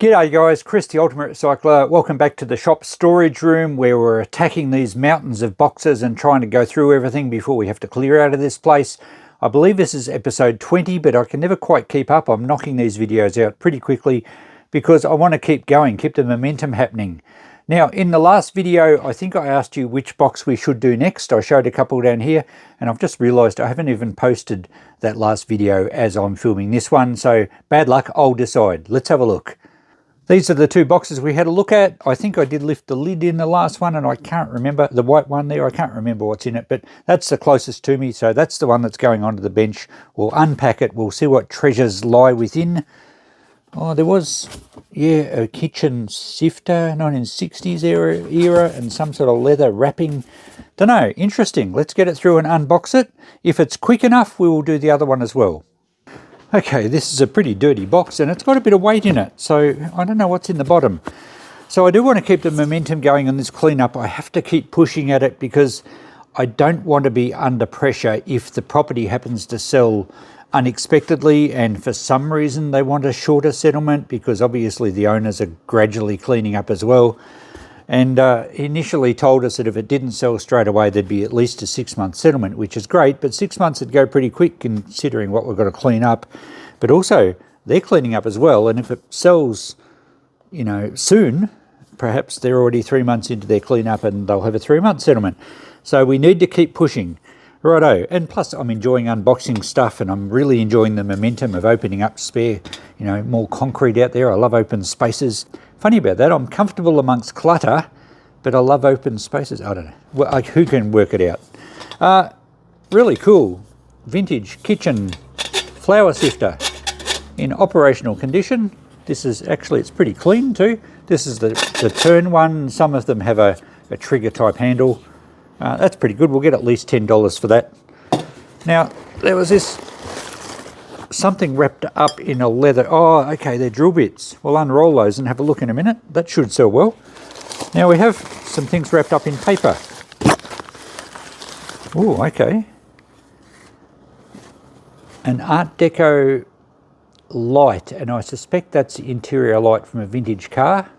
G'day guys, Chris the Ultimate Recycler. Welcome back to the shop storage room where we're attacking these mountains of boxes and trying to go through everything before we have to clear out of this place. I believe this is episode 20, but I can never quite keep up. I'm knocking these videos out pretty quickly because I want to keep going, keep the momentum happening. Now, in the last video, I think I asked you which box we should do next. I showed a couple down here, and I've just realized I haven't even posted that last video as I'm filming this one. So bad luck, I'll decide. Let's have a look. These are the two boxes we had a look at. I think I did lift the lid in the last one and I can't remember, the white one there, I can't remember what's in it, but that's the closest to me. So that's the one that's going onto the bench. We'll unpack it. We'll see what treasures lie within. Oh, there was, yeah, a kitchen sifter, 1960s era and some sort of leather wrapping. Don't know, interesting. Let's get it through and unbox it. If it's quick enough, we will do the other one as well. Okay, this is a pretty dirty box and it's got a bit of weight in it, so I don't know what's in the bottom. So I do want to keep the momentum going on this cleanup. I have to keep pushing at it because I don't want to be under pressure if the property happens to sell unexpectedly and for some reason they want a shorter settlement, because obviously the owners are gradually cleaning up as well. And initially told us that if it didn't sell straight away, there'd be at least a 6-month settlement, which is great, but 6 months would go pretty quick considering what we've got to clean up. But also, they're cleaning up as well, and if it sells, you know, soon, perhaps they're already 3 months into their cleanup and they'll have a 3-month settlement. So we need to keep pushing. Righto, and plus I'm enjoying unboxing stuff and I'm really enjoying the momentum of opening up spare, you know, more concrete out there. I love open spaces. Funny about that, I'm comfortable amongst clutter, but I love open spaces. I don't know, well, who can work it out? Really cool, vintage kitchen flour sifter in operational condition. This is actually, it's pretty clean too. This is the turn one. Some of them have a trigger type handle. That's pretty good. We'll get at least $10 for that. Now, there was this something wrapped up in a leather. Oh, okay, they're drill bits. We'll unroll those and have a look in a minute. That should sell well. Now we have some things wrapped up in paper. Oh, okay. An Art Deco light, and I suspect that's the interior light from a vintage car.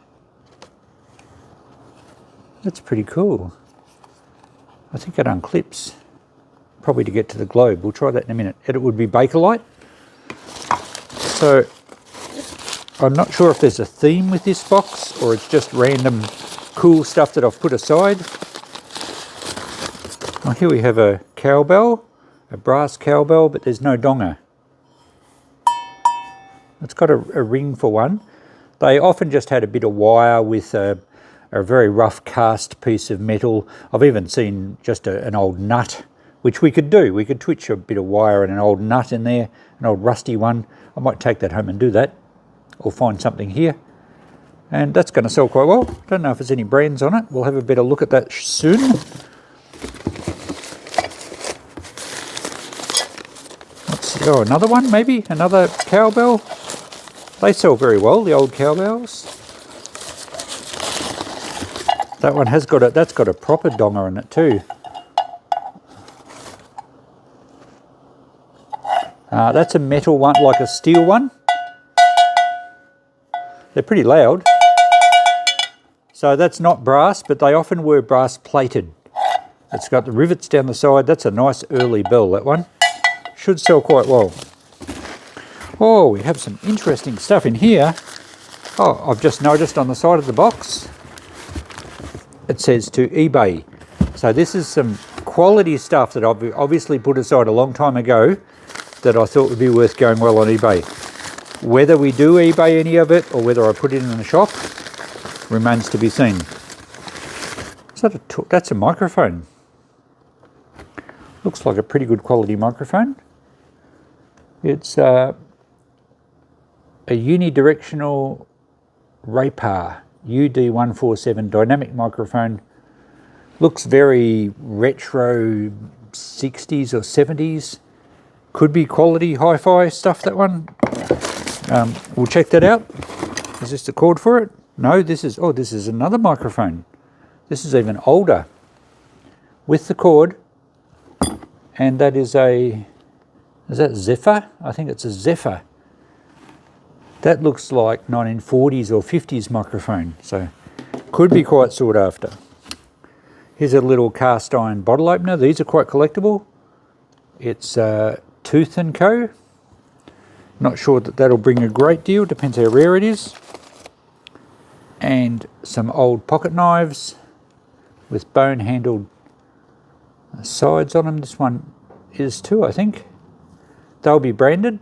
That's pretty cool. I think it unclips, probably to get to the globe. We'll try that in a minute. It would be Bakelite. So I'm not sure if there's a theme with this box or it's just random cool stuff that I've put aside. Oh, here we have a cowbell, a brass cowbell, but there's no donger. It's got a ring for one. They often just had a bit of wire with a very rough cast piece of metal. I've even seen just an old nut, which we could do. We could twitch a bit of wire and an old nut in there, an old rusty one. I might take that home and do that, or find something here. And that's going to sell quite well. Don't know if there's any brands on it. We'll have a better look at that soon. Let's see. Oh, another one maybe? Another cowbell? They sell very well, the old cowbells. That one has got that's got a proper donger in it too. That's a metal one, like a steel one. They're pretty loud. So that's not brass, but they often were brass plated. It's got the rivets down the side. That's a nice early bell, that one. Should sell quite well. Oh, we have some interesting stuff in here. Oh, I've just noticed on the side of the box, it says to eBay. So this is some quality stuff that I've obviously put aside a long time ago that I thought would be worth going well on eBay. Whether we do eBay any of it or whether I put it in the shop remains to be seen. Is that that's a microphone. Looks like a pretty good quality microphone. It's a unidirectional Rapar UD147 dynamic microphone. Looks very retro 60s or 70s. Could be quality hi-fi stuff, that one. We'll check that out. Is this the cord for it? No, this is another microphone. This is even older. With the cord. And that is that Zephyr? I think it's a Zephyr. That looks like 1940s or 50s microphone, so could be quite sought after. Here's a little cast iron bottle opener. These are quite collectible. It's Tooth & Co. Not sure that that'll bring a great deal, depends how rare it is. And some old pocket knives with bone handled sides on them. This one is too, I think. They'll be branded,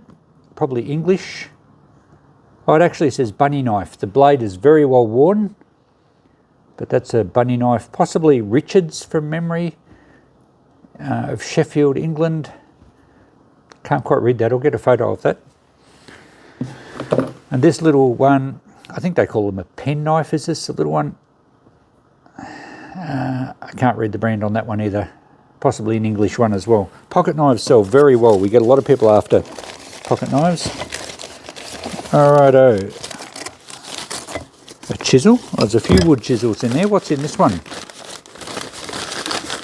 probably English. Oh, it actually says bunny knife. The blade is very well worn, but that's a bunny knife, possibly Richards from memory, of Sheffield, England. Can't quite read that. I'll get a photo of that. And this little one, I think they call them a pen knife. Is this a little one? I can't read the brand on that one either. Possibly an English one as well. Pocket knives sell very well. We get a lot of people after pocket knives. Alrighto. A chisel. There's a few wood chisels in there. What's in this one?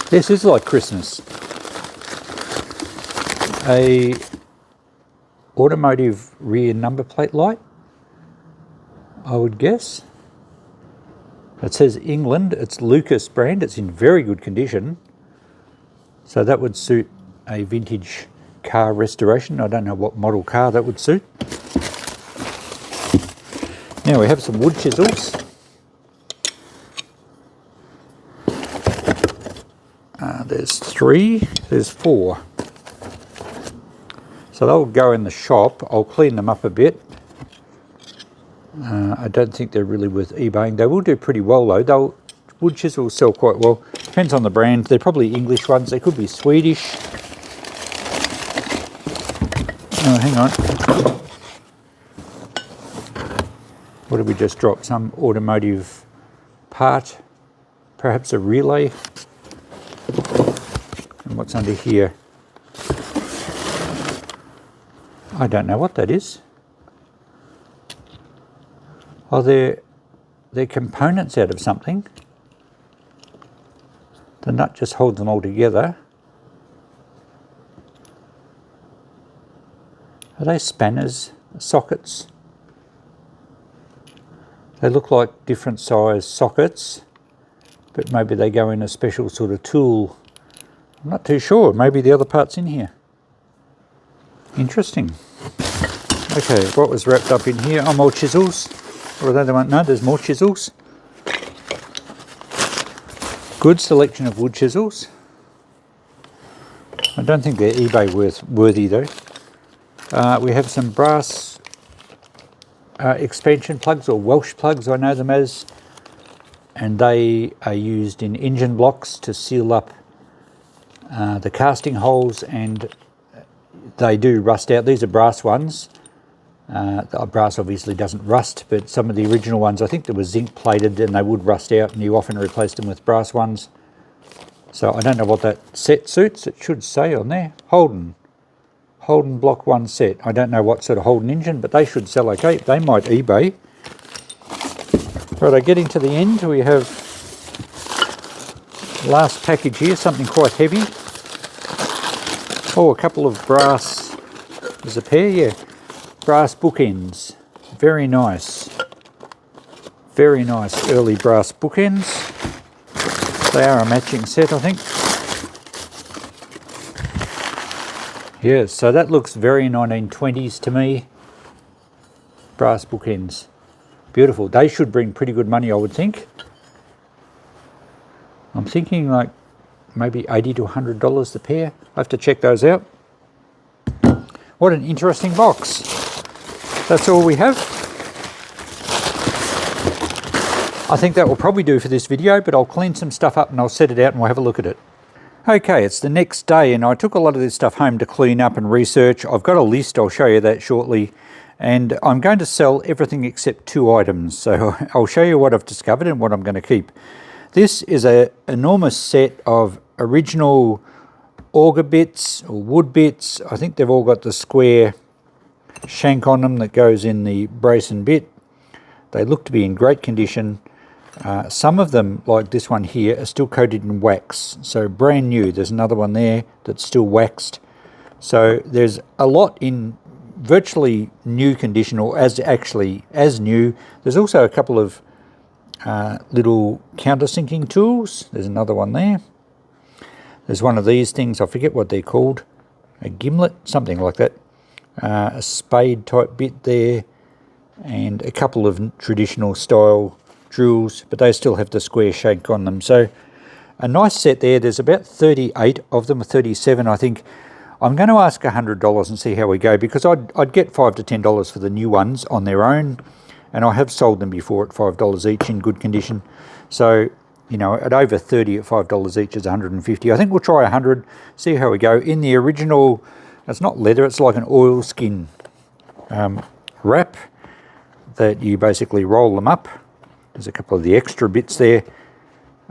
This is like Christmas. A automotive rear number plate light, I would guess. It says England. It's Lucas brand. It's in very good condition. So that would suit a vintage car restoration. I don't know what model car that would suit. Now we have some wood chisels. There's 3, there's 4. So they'll go in the shop. I'll clean them up a bit. I don't think they're really worth eBaying. They will do pretty well though. Wood chisels sell quite well. Depends on the brand. They're probably English ones. They could be Swedish. Oh, hang on. What did we just drop? Some automotive part. Perhaps a relay. And what's under here? I don't know what that is. Oh, they're components out of something. The nut just holds them all together. Are they spanners, sockets? They look like different size sockets, but maybe they go in a special sort of tool. I'm not too sure. Maybe the other part's in here. Interesting. Okay, what was wrapped up in here? Oh, more chisels. Or are they the one? No, there's more chisels. Good selection of wood chisels. I don't think they're eBay worthy though. We have some brass expansion plugs, or Welsh plugs I know them as, and they are used in engine blocks to seal up the casting holes, and they do rust out. These are brass ones. Brass obviously doesn't rust, but some of the original ones, I think they were zinc plated and they would rust out, and you often replaced them with brass ones. So I don't know what that set suits. It should say on there, Holden Block 1 set. I don't know what sort of Holden engine, but they should sell okay. They might eBay. Right, getting to the end, we have last package here, something quite heavy. Oh, a couple of brass, there's a pair, yeah. Brass bookends, very nice. Very nice early brass bookends. They are a matching set, I think. Yes, so that looks very 1920s to me. Brass bookends, beautiful. They should bring pretty good money, I would think. I'm thinking like maybe $80 to $100 a pair. I have to check those out. What an interesting box. That's all we have. I think that will probably do for this video, but I'll clean some stuff up and I'll set it out and we'll have a look at it. Okay, it's the next day and I took a lot of this stuff home to clean up and research. I've got a list, I'll show you that shortly. And I'm going to sell everything except 2 items. So I'll show you what I've discovered and what I'm going to keep. This is an enormous set of original auger bits or wood bits. I think they've all got the square shank on them that goes in the brace and bit. They look to be in great condition. Some of them, like this one here, are still coated in wax, so brand new. There's another one there that's still waxed. So there's a lot in virtually new condition, or as new. There's also a couple of little countersinking tools. There's another one there. There's one of these things, I forget what they're called, a gimlet, something like that. A spade type bit there, and a couple of traditional style drills, but they still have the square shank on them. So a nice set there. There's about 38 of them, 37 I think. I'm going to ask $100 and see how we go, because I'd get $5 to $10 for the new ones on their own, and I have sold them before at $5 each in good condition. So, you know, at over 30 at $5 each is 150. I think we'll try 100, see how we go. In the original, it's not leather, it's like an oilskin wrap that you basically roll them up. There's a couple of the extra bits there.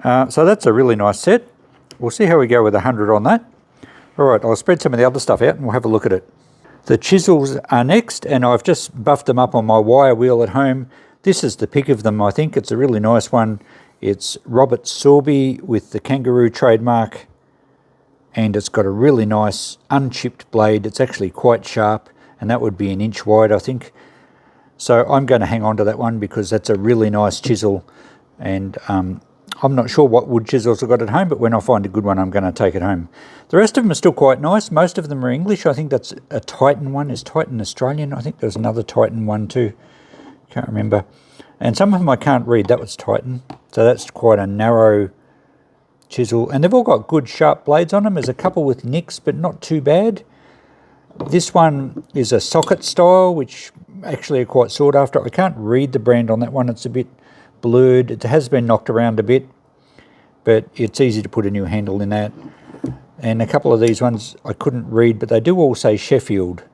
So that's a really nice set. We'll see how we go with 100 on that. All right, I'll spread some of the other stuff out and we'll have a look at it. The chisels are next, and I've just buffed them up on my wire wheel at home. This is the pick of them, I think. It's a really nice one. It's Robert Sorby with the kangaroo trademark, and it's got a really nice unchipped blade. It's actually quite sharp, and that would be 1 inch wide, I think. So I'm going to hang on to that one because that's a really nice chisel, and I'm not sure what wood chisels I've got at home, but when I find a good one, I'm going to take it home. The rest of them are still quite nice. Most of them are English. I think that's a Titan one. Is Titan Australian? I think there's another Titan one too. Can't remember. And some of them I can't read. That was Titan. So that's quite a narrow chisel. And they've all got good sharp blades on them. There's a couple with nicks, but not too bad. This one is a socket style, which actually are quite sought after. I can't read the brand on that one. It's a bit blurred. It has been knocked around a bit, but it's easy to put a new handle in that. And a couple of these ones I couldn't read, but they do all say Sheffield.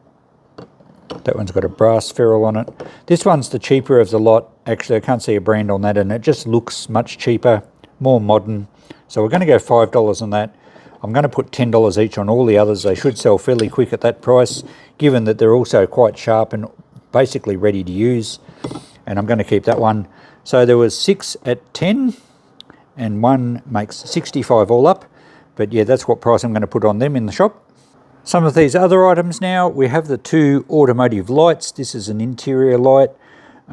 That one's got a brass ferrule on it. This one's the cheaper of the lot. Actually, I can't see a brand on that, and it just looks much cheaper, more modern. So we're going to go $5 on that. I'm going to put $10 each on all the others. They should sell fairly quick at that price, given that they're also quite sharp and basically ready to use. And I'm going to keep that one. So there was 6 at 10, and one makes 65 all up. But yeah, that's what price I'm going to put on them in the shop. Some of these other items now, we have the 2 automotive lights. This is an interior light,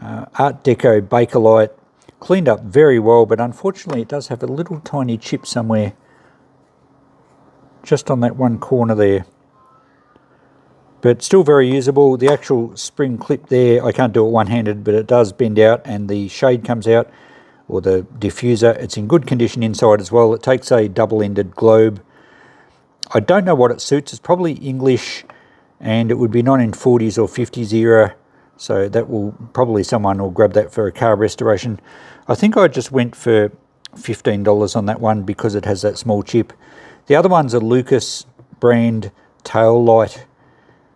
Art Deco Bakelite, cleaned up very well, but unfortunately it does have a little tiny chip somewhere, just on that one corner there. But still very usable. The actual spring clip there, I can't do it one-handed, but it does bend out and the shade comes out, or the diffuser. It's in good condition inside as well. It takes a double-ended globe. I don't know what it suits. It's probably English, and it would be 1940s or 50s era. So that will probably, someone will grab that for a car restoration. I think I just went for $15 on that one because it has that small chip. The other one's a Lucas brand tail light.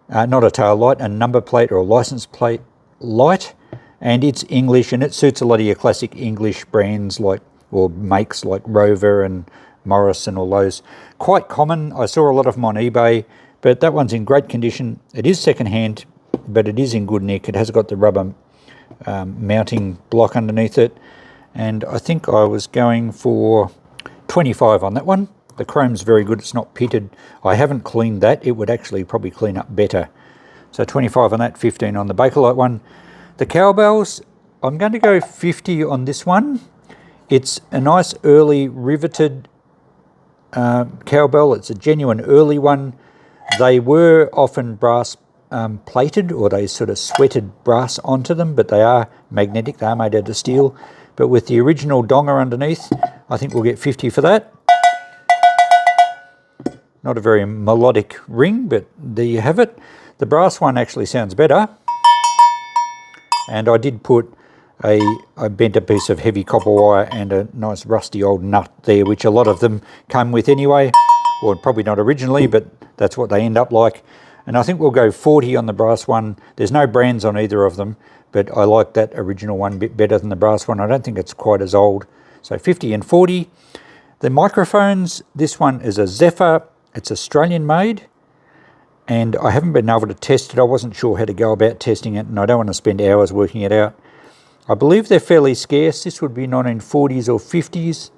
Not a tail light, a number plate or a license plate light. And it's English, and it suits a lot of your classic English brands like, or makes like Rover and Morris and all those. Quite common. I saw a lot of them on eBay, but that one's in great condition. It is second-hand, but it is in good nick. It has got the rubber mounting block underneath it, and I think I was going for 25 on that one. The chrome's very good. It's not pitted. I haven't cleaned that. It would actually probably clean up better. So 25 on that, 15 on the Bakelite one. The cowbells, I'm going to go 50 on this one. It's a nice early riveted cowbell. It's a genuine early one. They were often brass plated, or they sort of sweated brass onto them, but they are magnetic. They are made out of steel. But with the original donger underneath, I think we'll get 50 for that. Not a very melodic ring, but there you have it. The brass one actually sounds better. And I did put I bent a piece of heavy copper wire and a nice rusty old nut there, which a lot of them come with anyway, or probably not originally, but that's what they end up like. And I think we'll go 40 on the brass one. There's no brands on either of them, but I like that original one a bit better than the brass one. I don't think it's quite as old. So 50 and 40. The microphones, this one is a Zephyr. It's Australian made, and I haven't been able to test it. I wasn't sure how to go about testing it, and I don't want to spend hours working it out. I believe they're fairly scarce. This would be 1940s or 50s.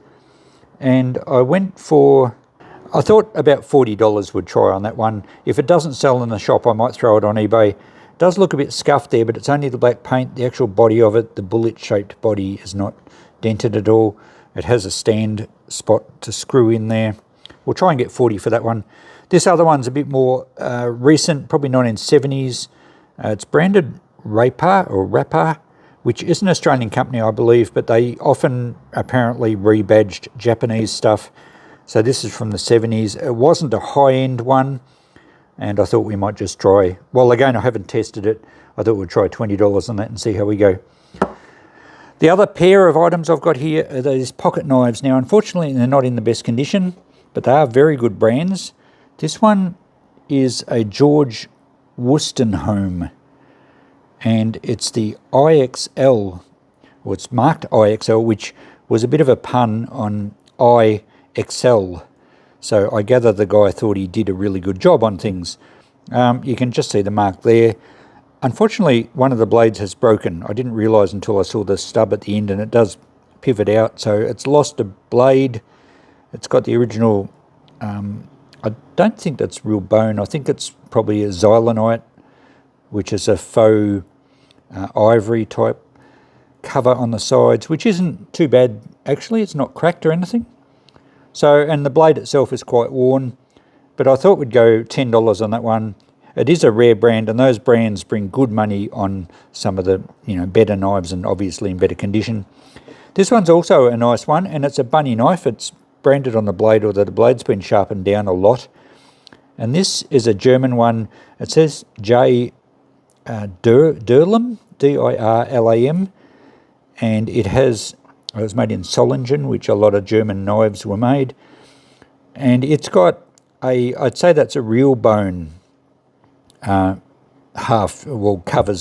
And I went for, I thought about $40 would try on that one. If it doesn't sell in the shop, I might throw it on eBay. does look a bit scuffed there, but it's only the black paint. The actual body of it, the bullet-shaped body, is not dented at all. It has a stand spot to screw in there. We'll try and get 40 for that one. This other one's a bit more recent, probably 1970s. It's branded Rapper, which is an Australian company, I believe, but they often apparently rebadged Japanese stuff. So this is from the 70s. It wasn't a high-end one, and I thought we might just try. Well, again, I haven't tested it. I thought we'd try $20 on that and see how we go. The other pair of items I've got here are these pocket knives. Now, unfortunately, they're not in the best condition, but they are very good brands. This one is a George Wostenholme, and it's the IXL, or it's marked IXL, which was a bit of a pun on IXL. So I gather the guy thought he did a really good job on things. You can just see the mark there. Unfortunately, one of the blades has broken. I didn't realise until I saw the stub at the end, and it does pivot out, so it's lost a blade. It's got the original, I don't think that's real bone. I think it's probably a xylonite, which is a faux ivory type cover on the sides, which isn't too bad actually. It's not cracked or anything. So, and the blade itself is quite worn, but I thought we'd go $10 on that one. It is a rare brand, and those brands bring good money on some of the better knives, and obviously in better condition. This one's also a nice one, and it's a bunny knife. It's branded on the blade, although the blade's been sharpened down a lot. And this is a German one. It says J. Dirlam, D-I-R-L-A-M, and it was made in Solingen, which a lot of German knives were made. And it's got I'd say that's a real bone covers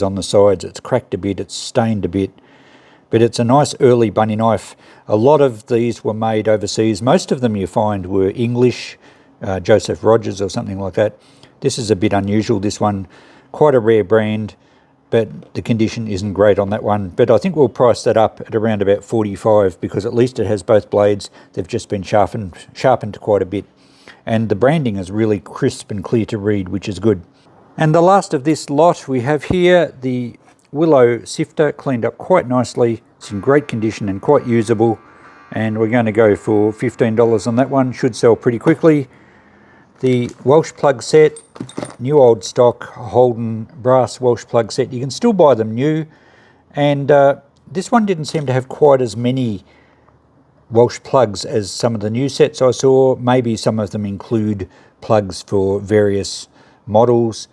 on the sides. It's cracked a bit, it's stained a bit, but it's a nice early bunny knife. A lot of these were made overseas. Most of them you find were English, Joseph Rogers or something like that. This is a bit unusual, this one. Quite a rare brand, but the condition isn't great on that one. But I think we'll price that up at around about $45, because at least it has both blades. They've just been sharpened quite a bit. And the branding is really crisp and clear to read, which is good. And the last of this lot we have here, the Willow Sifter, cleaned up quite nicely. It's in great condition and quite usable. And we're going to go for $15 on that one. Should sell pretty quickly. The Welsh plug set, new old stock Holden brass Welsh plug set. You can still buy them new. And this one didn't seem to have quite as many Welsh plugs as some of the new sets I saw. Maybe some of them include plugs for various models.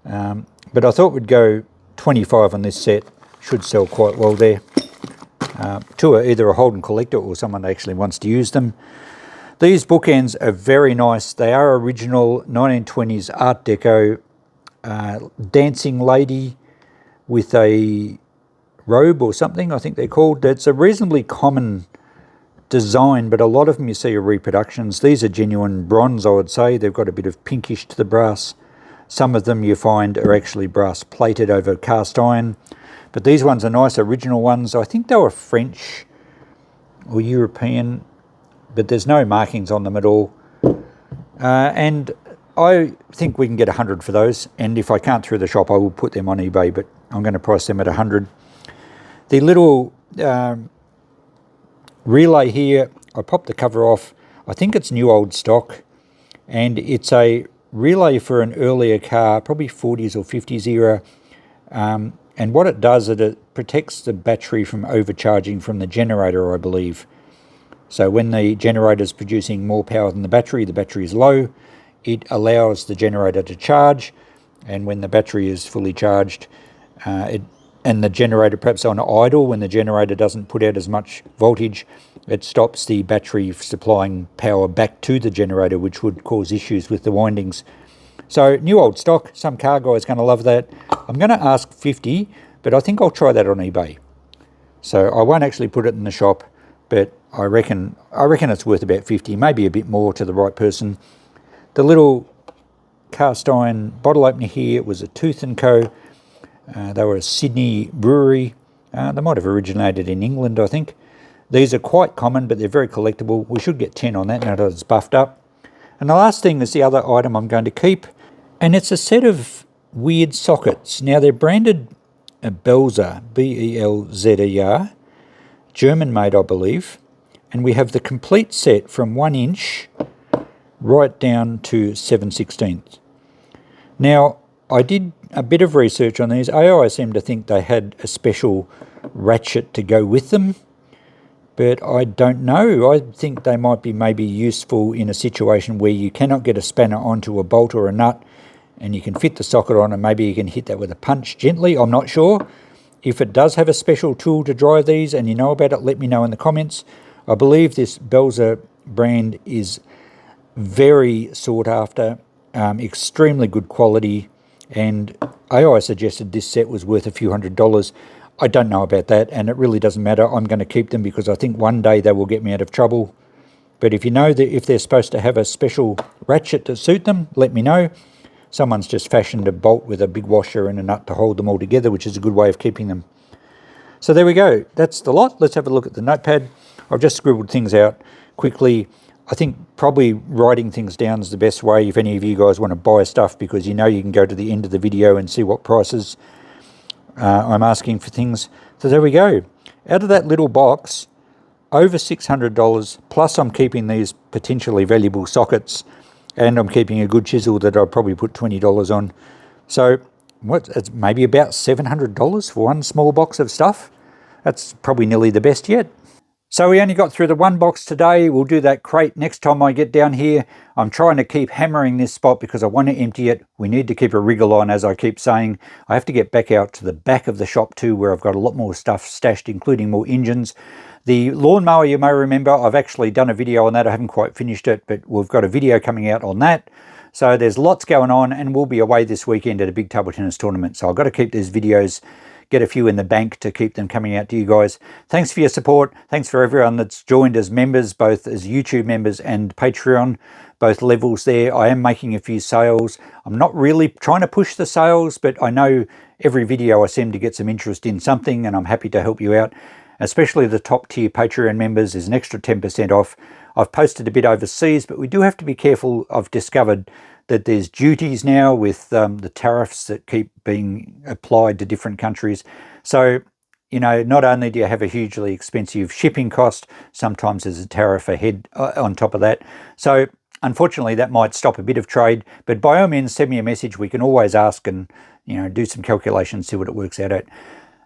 But I thought we'd go 25 on this set. Should sell quite well there. To either a Holden collector or someone that actually wants to use them. These bookends are very nice. They are original 1920s Art Deco dancing lady with a robe or something, I think they're called. It's a reasonably common design, but a lot of them you see are reproductions. These are genuine bronze, I would say. They've got a bit of pinkish to the brass. Some of them you find are actually brass plated over cast iron, but these ones are nice original ones. I think they were French or European, but there's no markings on them at all. And I think we can get 100 for those, and if I can't through the shop I will put them on eBay, but I'm going to price them at 100. The little relay here, I popped the cover off. I think it's new old stock, and it's a relay for an earlier car, probably 40s or 50s era. And what it does is it protects the battery from overcharging from the generator, I believe. So when the generator is producing more power than the battery is low, it allows the generator to charge, and when the battery is fully charged, and the generator perhaps on idle, when the generator doesn't put out as much voltage, it stops the battery supplying power back to the generator, which would cause issues with the windings. So new old stock, some car guy's going to love that. I'm going to ask 50, but I think I'll try that on eBay. So I won't actually put it in the shop, but I reckon it's worth about 50, maybe a bit more to the right person. The little cast iron bottle opener here was a Tooth & Co. They were a Sydney brewery. They might have originated in England, I think. These are quite common, but they're very collectible. We should get 10 on that now that it's buffed up. And the last thing is the other item I'm going to keep, and it's a set of weird sockets. Now they're branded Belzer, B-E-L-Z-E-R, German made I believe, and we have the complete set from 1 inch right down to 7/16. Now I did a bit of research on these. AI seem to think they had a special ratchet to go with them, but I don't know. I think they might be maybe useful in a situation where you cannot get a spanner onto a bolt or a nut and you can fit the socket on, and maybe you can hit that with a punch gently. I'm not sure. If it does have a special tool to drive these and you know about it, let me know in the comments. I believe this Belzer brand is very sought after, extremely good quality, and AI suggested this set was worth a few $100s. I don't know about that, and it really doesn't matter. I'm going to keep them because I think one day they will get me out of trouble. But if you know that if they're supposed to have a special ratchet to suit them, let me know. Someone's just fashioned a bolt with a big washer and a nut to hold them all together, which is a good way of keeping them. So there we go. That's the lot. Let's have a look at the notepad. I've just scribbled things out quickly. I think probably writing things down is the best way if any of you guys want to buy stuff, because you know you can go to the end of the video and see what prices I'm asking for things. So there we go. Out of that little box, over $600, plus I'm keeping these potentially valuable sockets, and I'm keeping a good chisel that I'll probably put $20 on. So it's maybe about $700 for one small box of stuff. That's probably nearly the best yet. So we only got through the one box today. We'll do that crate next time I get down here. I'm trying to keep hammering this spot because I want to empty it. We need to keep a wriggle on, as I keep saying. I have to get back out to the back of the shop too, where I've got a lot more stuff stashed, including more engines. The lawnmower, you may remember, I've actually done a video on that. I haven't quite finished it, but we've got a video coming out on that. So there's lots going on, and we'll be away this weekend at a big table tennis tournament. So I've got to keep these videos, get a few in the bank to keep them coming out to you guys. Thanks for your support. Thanks for everyone that's joined as members, both as YouTube members and Patreon, both levels there. I am making a few sales. I'm not really trying to push the sales, but I know every video I seem to get some interest in something, and I'm happy to help you out. Especially the top tier Patreon members is an extra 10% off. I've posted a bit overseas, but we do have to be careful. I've discovered that there's duties now with the tariffs that keep being applied to different countries. So, you know, not only do you have a hugely expensive shipping cost, sometimes there's a tariff ahead on top of that. So unfortunately, that might stop a bit of trade, but by all means, send me a message. We can always ask and, you know, do some calculations, see what it works out at.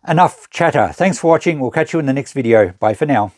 Enough chatter. Thanks for watching. We'll catch you in the next video. Bye for now.